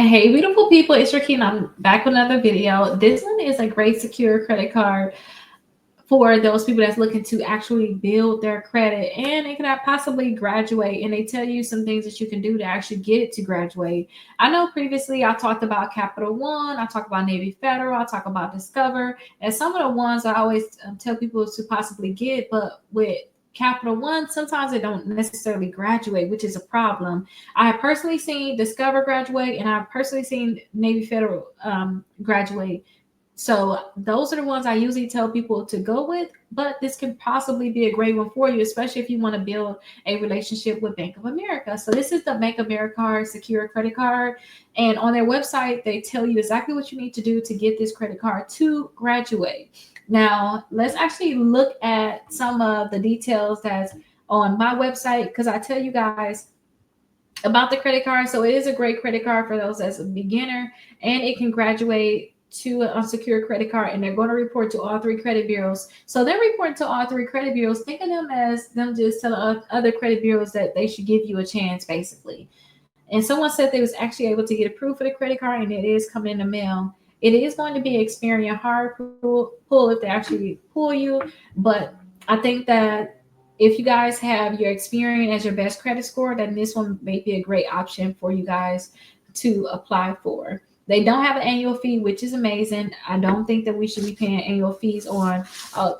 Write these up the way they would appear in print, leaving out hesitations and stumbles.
Hey, beautiful people, it's Rickita. I'm back with another video. This one is a great secure credit card for those people that's looking to actually build their credit and they can possibly graduate. And they tell you some things that you can do to actually get it to graduate. I know previously I talked about Capital One, I talked about Navy Federal, I talk about Discover, and some of the ones I always tell people to possibly get, but with Capital One, sometimes they don't necessarily graduate, which is a problem. I have personally seen Discover graduate, and I've personally seen Navy Federal graduate. So those are the ones I usually tell people to go with, but this can possibly be a great one for you, especially if you want to build a relationship with Bank of America. So this is the BankAmericard secure credit card. And on their website, they tell you exactly what you need to do to get this credit card to graduate. Now, let's actually look at some of the details that's on my website because I tell you guys about the credit card. So it is a great credit card for those as a beginner, and it can graduate to an unsecured credit card, and they're going to report to all three credit bureaus. So they're reporting to all three credit bureaus. Think of them as them just telling other credit bureaus that they should give you a chance, basically. And someone said they was actually able to get approved for the credit card, and it is coming in the mail. It is going to be an Experian hard pull if they actually pull you, but I think that if you guys have your Experian as your best credit score, then this one may be a great option for you guys to apply for. They don't have an annual fee, which is amazing. I don't think that we should be paying annual fees on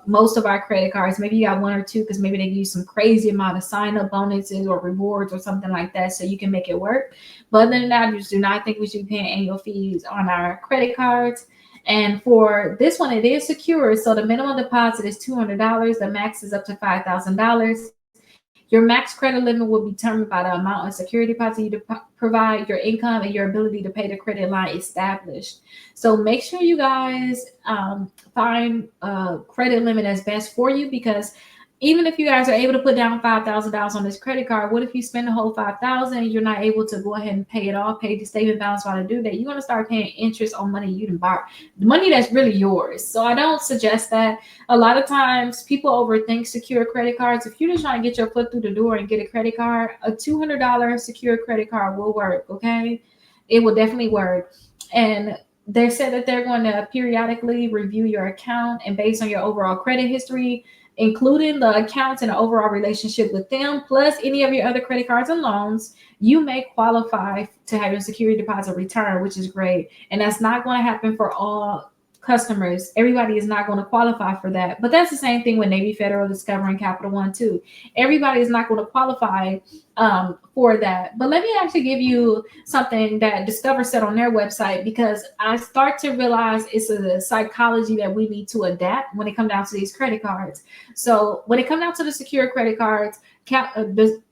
most of our credit cards. Maybe you got one or two because maybe they give you some crazy amount of sign up bonuses or rewards or something like that so you can make it work. But other than that, I just do not think we should be paying annual fees on our credit cards. And for this one, it is secure. So the minimum deposit is $200. The max is up to $5,000. Your max credit limit will be determined by the amount of security deposit you provide, your income, and your ability to pay the credit line established. So make sure you guys find a credit limit that's best for you, because even if you guys are able to put down $5,000 on this credit card, what if you spend the whole 5,000 and you're not able to go ahead and pay it off, pay the statement balance while to do that? You're going to start paying interest on money you didn't borrow, the money that's really yours. So I don't suggest that. A lot of times people overthink secure credit cards. If you're just trying to get your foot through the door and get a credit card, a $200 secure credit card will work. Okay, it will definitely work. And they said that they're going to periodically review your account, and based on your overall credit history, including the accounts and the overall relationship with them, plus any of your other credit cards and loans, you may qualify to have your security deposit returned, which is great. And that's not going to happen for all customers. Everybody is not going to qualify for that. But that's the same thing with Navy Federal, Discover, and Capital One too. Everybody is not going to qualify for that. But let me actually give you something that Discover said on their website, because I start to realize it's a psychology that we need to adapt when it comes down to these credit cards. So when it comes down to the secure credit cards,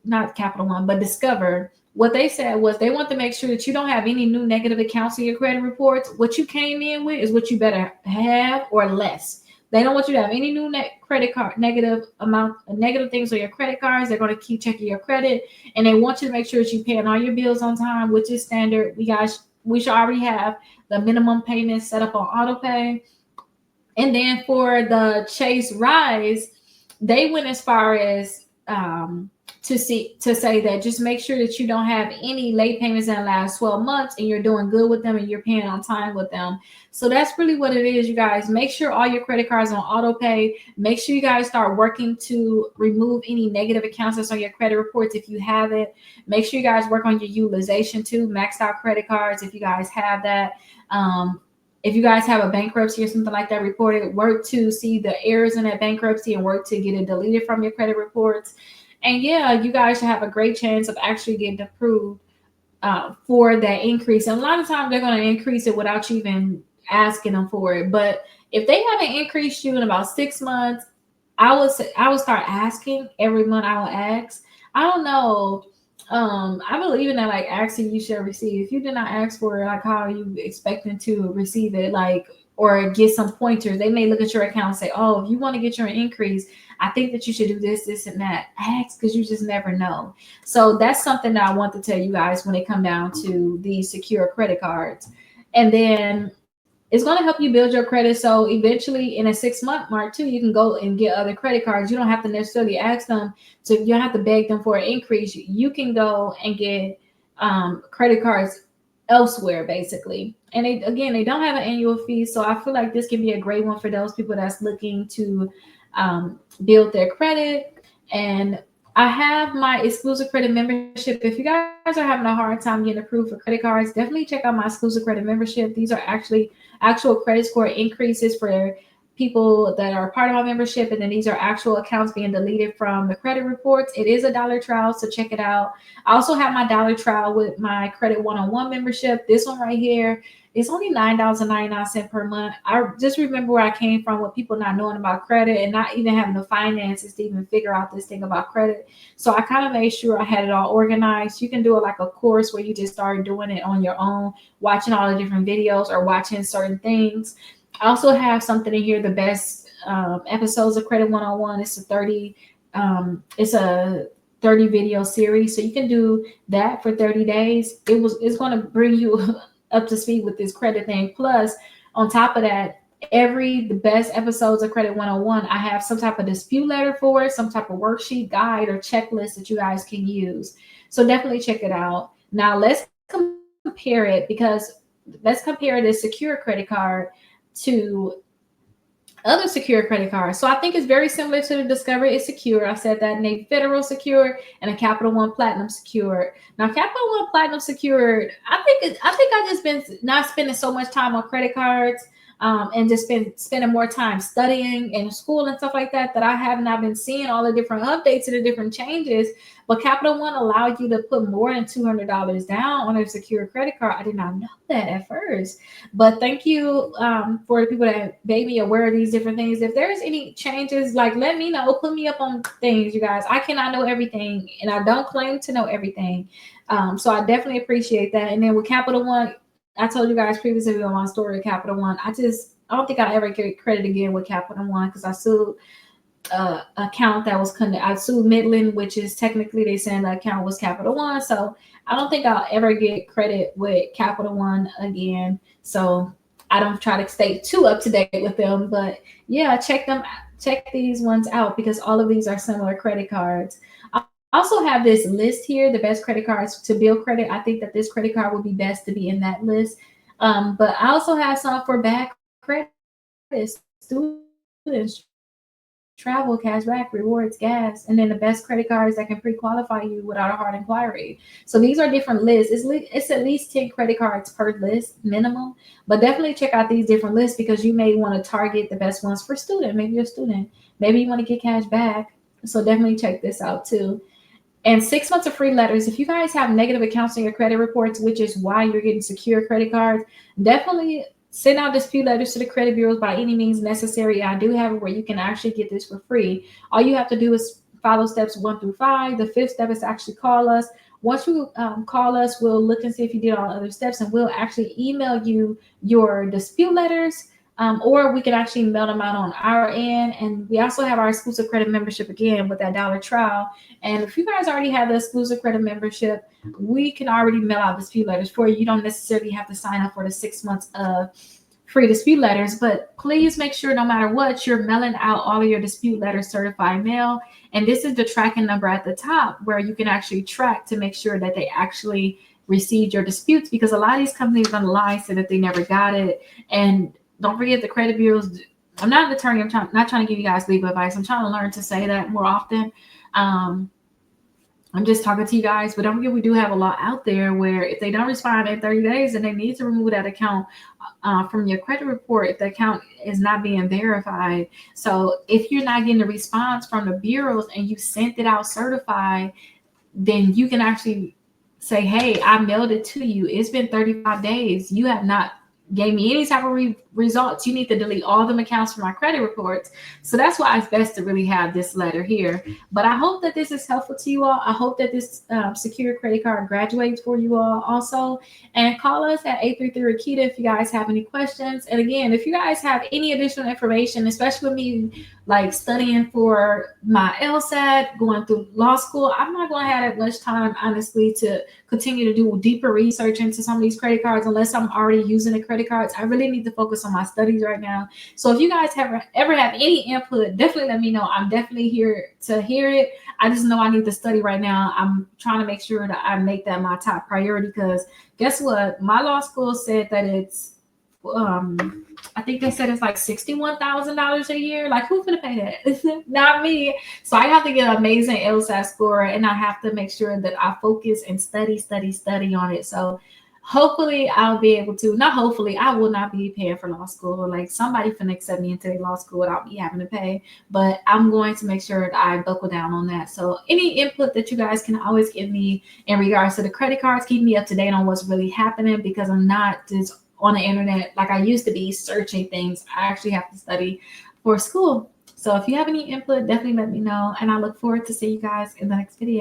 not Capital One, but Discover, what they said was they want to make sure that you don't have any new negative accounts in your credit reports. What you came in with is what you better have or less. They don't want you to have any new credit card negative things on your credit cards. They're going to keep checking your credit, and they want you to make sure that you're paying all your bills on time, which is standard. We should already have the minimum payments set up on auto pay. And then for the Chase Rise, they went as far as to say that just make sure that you don't have any late payments in the last 12 months and you're doing good with them and you're paying on time with them. So that's really what it is, you guys. Make sure all your credit cards on auto pay. Make sure you guys start working to remove any negative accounts that's on your credit reports if you have it. Make sure you guys work on your utilization too, maxed out credit cards if you guys have that. If you guys have a bankruptcy or something like that reported, work to see the errors in that bankruptcy and work to get it deleted from your credit reports. And yeah, you guys should have a great chance of actually getting approved for that increase. And a lot of times they're going to increase it without you even asking them for it. But if they haven't increased you in about 6 months, I would start asking every month. I will ask. I don't know. I believe in that, like, asking you shall receive. If you did not ask for it, like, how are you expecting to receive it? Like, or get some pointers. They may look at your account and say, oh, if you want to get your increase, I think that you should do this, this, and that. Ask, because you just never know. So that's something that I want to tell you guys when it come down to these secure credit cards. And then it's going to help you build your credit. So eventually in a 6-month mark too, you can go and get other credit cards. You don't have to necessarily ask them to, you don't have to beg them for an increase. You can go and get credit cards elsewhere basically. And they don't have an annual fee, so I feel like this can be a great one for those people that's looking to build their credit. And I have my exclusive credit membership. If you guys are having a hard time getting approved for credit cards, definitely check out my exclusive credit membership. These are actually actual credit score increases for people that are part of my membership, and then these are actual accounts being deleted from the credit reports. It is a dollar trial, so check it out. I also have my dollar trial with my credit one-on-one membership. This one right here is only $9.99 per month. I just remember where I came from with people not knowing about credit and not even having the finances to even figure out this thing about credit. So I kind of made sure I had it all organized. You can do it like a course where you just start doing it on your own, watching all the different videos or watching certain things. I also have something in here, the best episodes of Credit 101. It's a 30 video series. So you can do that for 30 days. It's going to bring you up to speed with this credit thing. Plus, on top of that, the best episodes of Credit 101, I have some type of dispute letter for it, some type of worksheet, guide, or checklist that you guys can use. So definitely check it out. Now let's compare it, let's compare this secure credit card to other secure credit cards. So I think it's very similar to the Discover is secure. I said that, name Federal Secure and a Capital One Platinum Secured. Now, Capital One Platinum Secured, I think I just been not spending so much time on credit cards, and just been spending more time studying and school and stuff like that I have not been seeing all the different updates and the different changes. But Capital One allowed you to put more than $200 down on a secure credit card. I did not know that at first, but thank you for the people that made me aware of these different things. If there's any changes, like, let me know, put me up on things, you guys. I cannot know everything, and I don't claim to know everything. So I definitely appreciate that. And then with Capital One, I told you guys previously on my story of Capital One, I don't think I ever get credit again with Capital One because I sued account that was I sued Midland, which is technically they saying the account was Capital One. So I don't think I'll ever get credit with Capital One again. So I don't try to stay too up to date with them, but yeah, check these ones out because all of these are similar credit cards. I also have this list here, the best credit cards to build credit. I think that this credit card would be best to be in that list. But I also have some for bad credit, students, travel, cashback, rewards, gas, and then the best credit cards that can pre-qualify you without a hard inquiry. So these are different lists. It's at least 10 credit cards per list minimum, but definitely check out these different lists because you may want to target the best ones for student. Maybe you're a student. Maybe you want to get cash back. So definitely check this out too. And 6 months of free letters. If you guys have negative accounts in your credit reports, which is why you're getting secure credit cards, definitely send out dispute letters to the credit bureaus by any means necessary. I do have it where you can actually get this for free. All you have to do is follow steps 1 through 5. The 5th step is to actually call us. Once you call us, we'll look and see if you did all other steps, and we'll actually email you your dispute letters, or we can actually mail them out on our end. And we also have our exclusive credit membership again with that dollar trial. And if you guys already have the exclusive credit membership, we can already mail out dispute letters for you. You don't necessarily have to sign up for the 6 months of free dispute letters, but please make sure no matter what, you're mailing out all of your dispute letters certified mail. And this is the tracking number at the top where you can actually track to make sure that they actually received your disputes, because a lot of these companies are going to lie, say that they never got it. And don't forget the credit bureaus. I'm not an attorney. I'm not trying to give you guys legal advice. I'm trying to learn to say that more often. I'm just talking to you guys, but don't forget we do have a law out there where if they don't respond in 30 days, then they need to remove that account from your credit report if the account is not being verified. So if you're not getting a response from the bureaus and you sent it out certified, then you can actually say, hey, I mailed it to you. It's been 35 days. You have not gave me any type of results. You need to delete all them accounts from my credit reports. So that's why it's best to really have this letter here. But I hope that this is helpful to you all. I hope that this secure credit card graduates for you all also. And call us at 833-Rickita if you guys have any questions. And again, if you guys have any additional information, especially with me like studying for my LSAT, going through law school, I'm not going to have that much time, honestly, to continue to do deeper research into some of these credit cards unless I'm already using the credit cards. I really need to focus on my studies right now. So if you guys ever have any input, definitely let me know. I'm definitely here to hear it. I just know I need to study right now. I'm trying to make sure that I make that my top priority, because guess what? My law school said that it's I think they said it's like $61,000 a year. Like, who's gonna pay that? Not me. So I have to get an amazing LSAT score, and I have to make sure that I focus and study on it. So hopefully I'll be able to. Not hopefully, I will not be paying for law school. Like, somebody finna accept me into law school without me having to pay. But I'm going to make sure that I buckle down on that. So any input that you guys can always give me in regards to the credit cards, keep me up to date on what's really happening, because I'm not just on the internet like I used to be searching things. I actually have to study for school. So if you have any input, definitely let me know. And I look forward to see you guys in the next video.